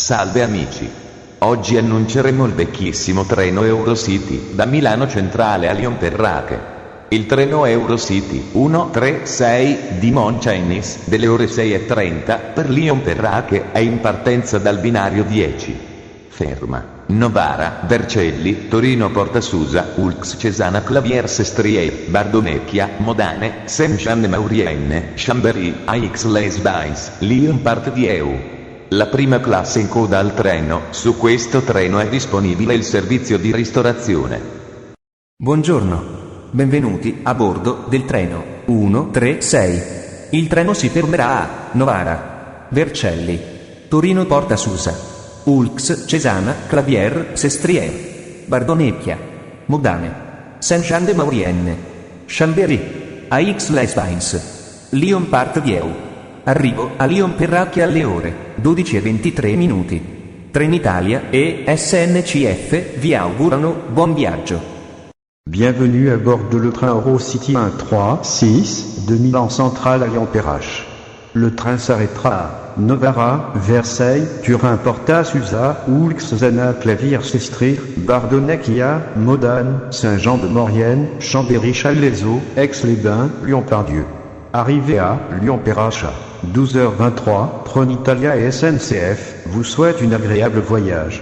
Salve amici. Oggi annunceremo il vecchissimo treno Eurocity, da Milano Centrale a Lyon-Perrache. Il treno Eurocity 136 di Montcenis, delle ore 6:30, per Lyon-Perrache, è in partenza dal binario 10. Ferma Novara, Vercelli, Torino Portasusa, Ulx Cesana Clavier Sestriere, Bardonecchia, Modane, Saint-Jean-de-Maurienne, Chambéry, Aix-les-Bains, Lyon Part Dieu. La prima classe in coda al treno. Su questo treno è disponibile il servizio di ristorazione. Buongiorno. Benvenuti a bordo del treno 136. Il treno si fermerà a Novara, Vercelli, Torino Portasusa, Ulx Cesana Clavier Sestriere, Bardonecchia, Modane, Saint-Jean-de-Maurienne, Chambéry, Aix-les-Bains, Lyon Part Dieu. Arrivo a Lyon-Perrache alle ore 12:23. Trenitalia e SNCF vi augurano buon viaggio. Bienvenue à bord de le train Eurocity 136 de Milan Centrale à Lyon-Perrache. Le train s'arrêtera à Novara, Versailles, Turin Portasusa, Ulx Cesana Clavier Sestriere, Bardonecchia, Modane, Saint-Jean-de-Maurienne, Chambéry Chalaiseau, Aix-les-Bains, Lyon-Part-Dieu. Arrivé à Lyon-Perrache à 12h23, Trenitalia et SNCF vous souhaitent un agréable voyage.